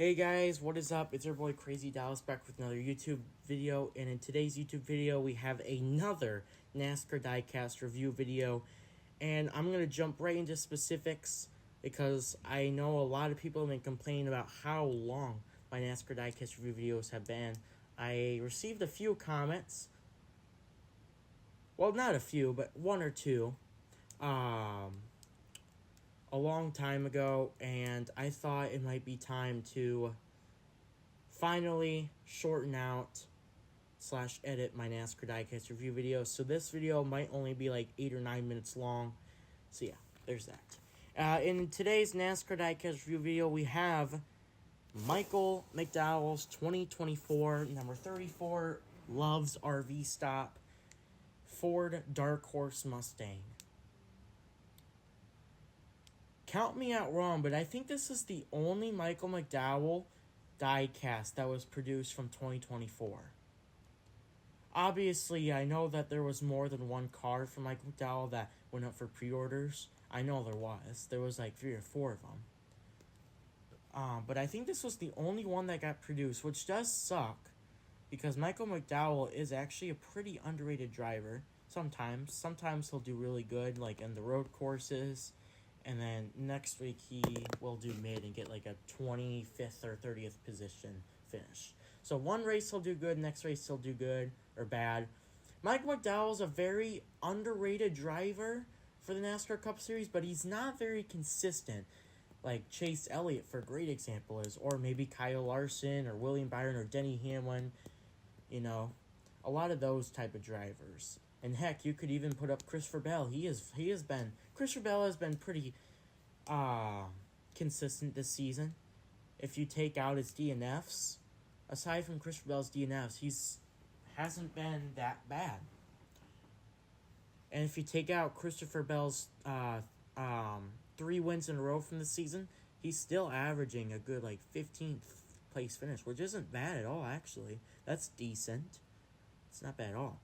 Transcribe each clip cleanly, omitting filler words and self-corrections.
Hey guys, what is up? It's your boy Crazy Dallas back with another YouTube video, and in today's YouTube video we have another NASCAR diecast review video, and I'm going to jump right into specifics because I know a lot of people have been complaining about how long my NASCAR diecast review videos have been. I received a few comments, well not a few, but one or two, a long time ago, and I thought it might be time to finally shorten out / edit my NASCAR diecast review video. So this video might only be like 8 or 9 minutes long. So yeah, there's that. In today's NASCAR diecast review video, we have Michael McDowell's 2024 number 34 Love's RV Stop Ford Dark Horse Mustang. Count me out wrong, but I think this is the only Michael McDowell diecast that was produced from 2024. Obviously, I know that there was more than one car from Michael McDowell that went up for pre-orders. I know there was. There was like 3 or 4 of them. But I think this was the only one that got produced, which does suck, because Michael McDowell is actually a pretty underrated driver. Sometimes he'll do really good, like in the road courses. And then next week he will do mid and get like a 25th or 30th position finish. So one race he'll do good, next race he'll do good or bad. Mike McDowell's a very underrated driver for the NASCAR Cup Series, but he's not very consistent. Like Chase Elliott, for a great example, is, or maybe Kyle Larson or William Byron or Denny Hamlin. You know, a lot of those type of drivers. And heck, you could even put up Christopher Bell. Christopher Bell has been pretty consistent this season. If you take out his DNFs, aside from Christopher Bell's DNFs, hasn't been that bad. And if you take out Christopher Bell's 3 wins in a row from the season, he's still averaging a good like 15th place finish, which isn't bad at all, actually. That's decent. It's not bad at all.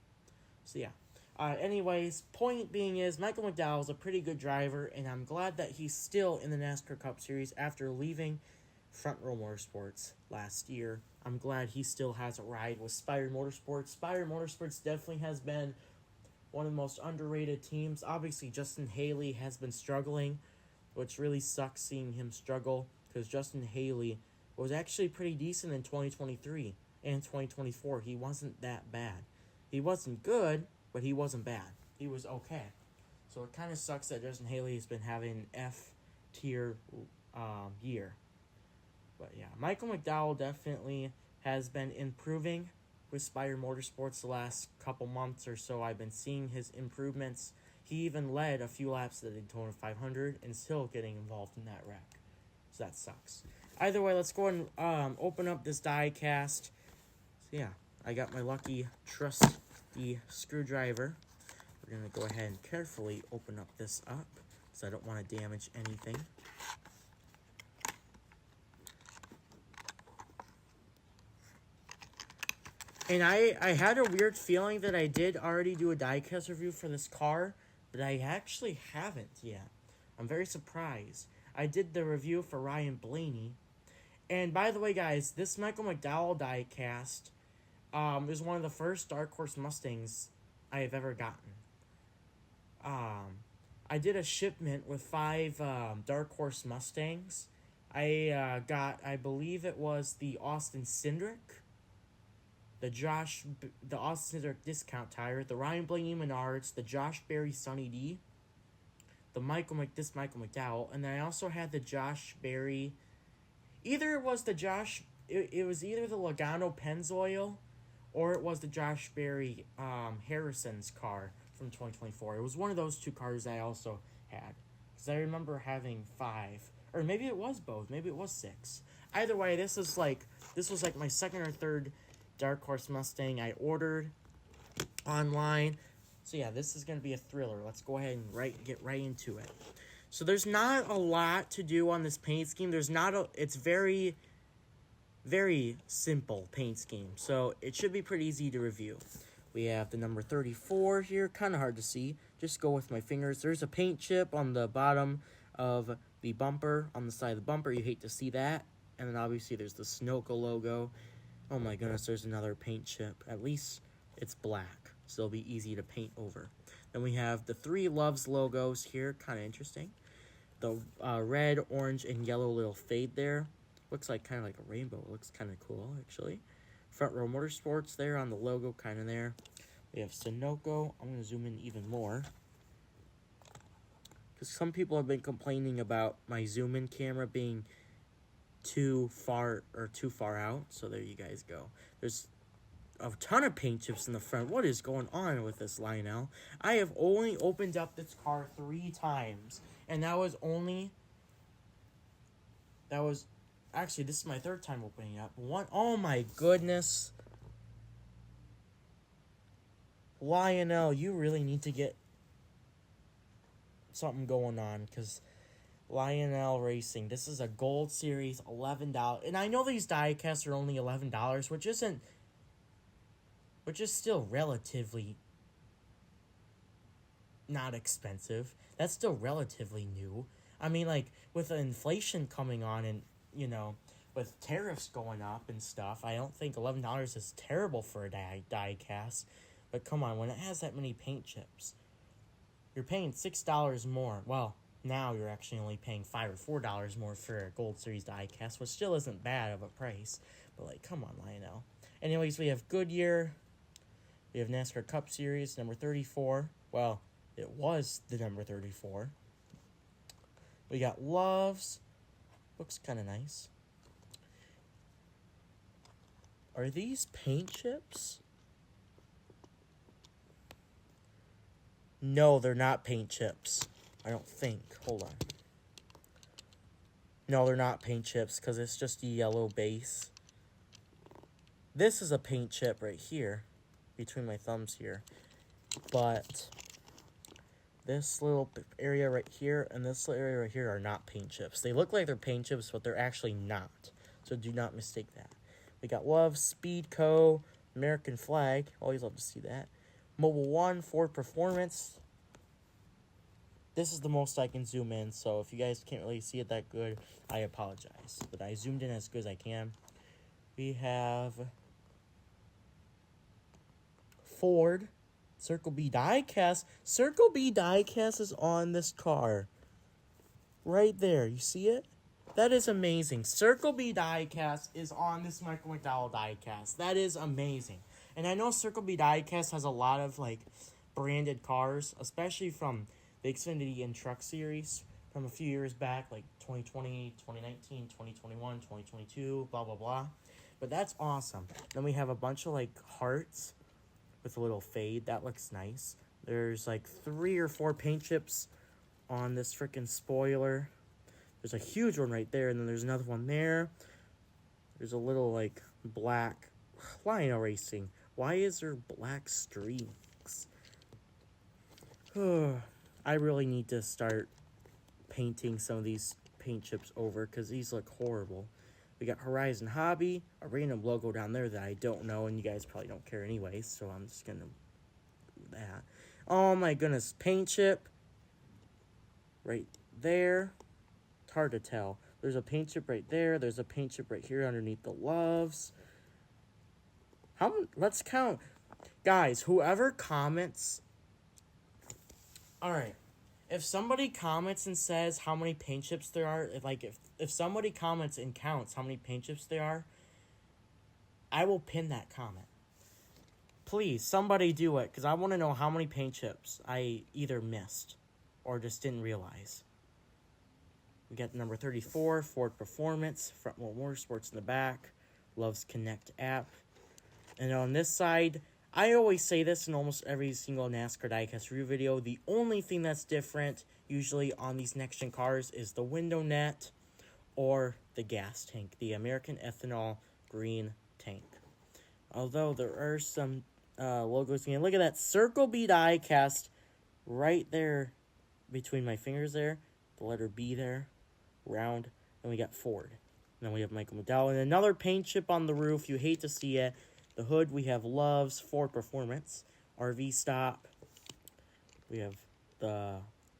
So yeah. Anyways, point being is, Michael McDowell is a pretty good driver, and I'm glad that he's still in the NASCAR Cup Series after leaving Front Row Motorsports last year. I'm glad he still has a ride with Spire Motorsports. Spire Motorsports definitely has been one of the most underrated teams. Obviously, Justin Haley has been struggling, which really sucks seeing him struggle, because Justin Haley was actually pretty decent in 2023 and 2024. He wasn't that bad. He wasn't good, but he wasn't bad. He was okay. So it kind of sucks that Justin Haley has been having an F-tier year. But yeah, Michael McDowell definitely has been improving with Spire Motorsports the last couple months or so. I've been seeing his improvements. He even led a few laps at the Daytona 500 and still getting involved in that wreck. So that sucks. Either way, let's go ahead and open up this die cast. So yeah, I got my lucky trusty screwdriver. We're going to go ahead and carefully open up this up, so I don't want to damage anything. And I had a weird feeling that I did already do a diecast review for this car, but I actually haven't yet. I'm very surprised. I did the review for Ryan Blaney. And by the way, guys, this Michael McDowell diecast is one of the first Dark Horse Mustangs I have ever gotten. I did a shipment with 5 Dark Horse Mustangs. I got, I believe it was the Austin Cindric, the Austin Cindric Discount Tire, the Ryan Blaney Menards, the Josh Berry Sunny D, the Michael McDowell, and then I also had the Josh Berry. Either it was the it was either the Logano Pennzoil, or it was the Josh Berry Harrison's car from 2024. It was one of those 2 cars I also had, because I remember having 5, or maybe it was both. Maybe it was 6. Either way, this was like my second or third Dark Horse Mustang I ordered online. So yeah, this is gonna be a thriller. Let's go ahead and get right into it. So there's not a lot to do on this paint scheme. It's very, very simple paint scheme. So it should be pretty easy to review. We have the number 34 here, kind of hard to see. Just go with my fingers. There's a paint chip on the bottom of the bumper, on the side of the bumper. You hate to see that. And then obviously there's the Sunoco logo. Oh my goodness, there's another paint chip. At least it's black, so it'll be easy to paint over. Then we have the 3 Loves logos here, kind of interesting. The red, orange, and yellow little fade there. Looks like kind of like a rainbow. It looks kind of cool, actually. Front Row Motorsports there on the logo, kind of there. We have Sunoco. I'm going to zoom in even more, because some people have been complaining about my zoom-in camera being too far out. So there you guys go. There's a ton of paint chips in the front. What is going on with this Lionel? I have only opened up this car 3 times, and actually, this is my 3rd time opening it up. Oh my goodness. Lionel, you really need to get something going on, because Lionel Racing, this is a Gold Series, $11. And I know these diecasts are only $11, which is still relatively not expensive. That's still relatively new. I mean, like, with inflation coming on and, you know, with tariffs going up and stuff, I don't think $11 is terrible for a die cast. But come on, when it has that many paint chips, you're paying $6 more. Well, now you're actually only paying $5 or $4 more for a Gold Series die cast, which still isn't bad of a price. But, like, come on, Lionel. Anyways, we have Goodyear. We have NASCAR Cup Series, number 34. Well, it was the number 34. We got Loves. Looks kind of nice. Are these paint chips? No, they're not paint chips. I don't think. Hold on. No, they're not paint chips, because it's just a yellow base. This is a paint chip right here, between my thumbs here. But this little area right here and this little area right here are not paint chips. They look like they're paint chips, but they're actually not. So do not mistake that. We got Love, Speed Co., American Flag. Always love to see that. Mobile One, Ford Performance. This is the most I can zoom in, so if you guys can't really see it that good, I apologize. But I zoomed in as good as I can. We have Ford, Circle B diecast. Circle B diecast is on this car. Right there, you see it? That is amazing. Circle B diecast is on this Michael McDowell diecast. That is amazing. And I know Circle B diecast has a lot of, like, branded cars, especially from the Xfinity and Truck Series from a few years back, like 2020, 2019, 2021, 2022, blah, blah, blah. But that's awesome. Then we have a bunch of, like, hearts with a little fade. That looks nice. There's, like, 3 or 4 paint chips on this freaking spoiler. There's a huge one right there, and then there's another one there. There's a little, like, black Lionel Racing. Why is there black streaks? I really need to start painting some of these paint chips over, because these look horrible. We got Horizon Hobby, a random logo down there that I don't know, and you guys probably don't care anyways, so I'm just going to do that. Oh my goodness, paint chip right there. It's hard to tell. There's a paint chip right there. There's a paint chip right here underneath the Loves. Let's count. Guys, whoever comments... Alright, if somebody comments and says how many paint chips there are, if somebody comments and counts how many paint chips there are, I will pin that comment. Please, somebody do it, because I want to know how many paint chips I either missed or just didn't realize. We got the number 34, Ford Performance, Front Wheel Motorsports in the back, Loves Connect app. And on this side, I always say this in almost every single NASCAR diecast review video. The only thing that's different, usually on these next-gen cars, is the window net or the gas tank, the American Ethanol green tank. Although there are some logos again. Look at that Circle B diecast right there between my fingers there. The letter B there, round. And we got Ford. And then we have Michael McDowell. And another paint chip on the roof. You hate to see it. The hood, we have Loves, Ford Performance, RV Stop. We have the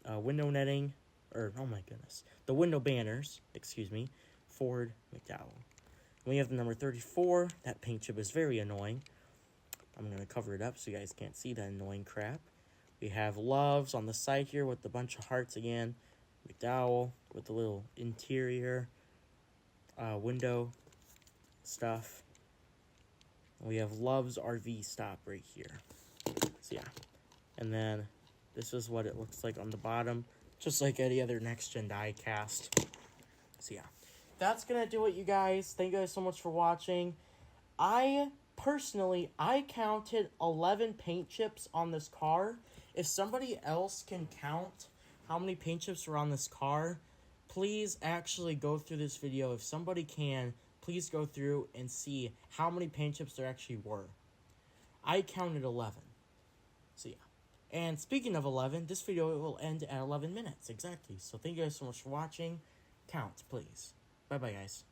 window netting, or, oh my goodness, the window banners, excuse me, Ford McDowell. We have the number 34. That paint chip is very annoying. I'm going to cover it up so you guys can't see that annoying crap. We have Loves on the side here with a bunch of hearts again. McDowell with the little interior window stuff. We have Love's RV stop right here. So yeah. And then this is what it looks like on the bottom. Just like any other next-gen diecast. So yeah. That's going to do it, you guys. Thank you guys so much for watching. I counted 11 paint chips on this car. If somebody else can count how many paint chips are on this car, please actually go through this video. If somebody can, please go through and see how many paint chips there actually were. I counted 11. So yeah. And speaking of 11, this video will end at 11 minutes exactly. So thank you guys so much for watching. Count, please. Bye-bye, guys.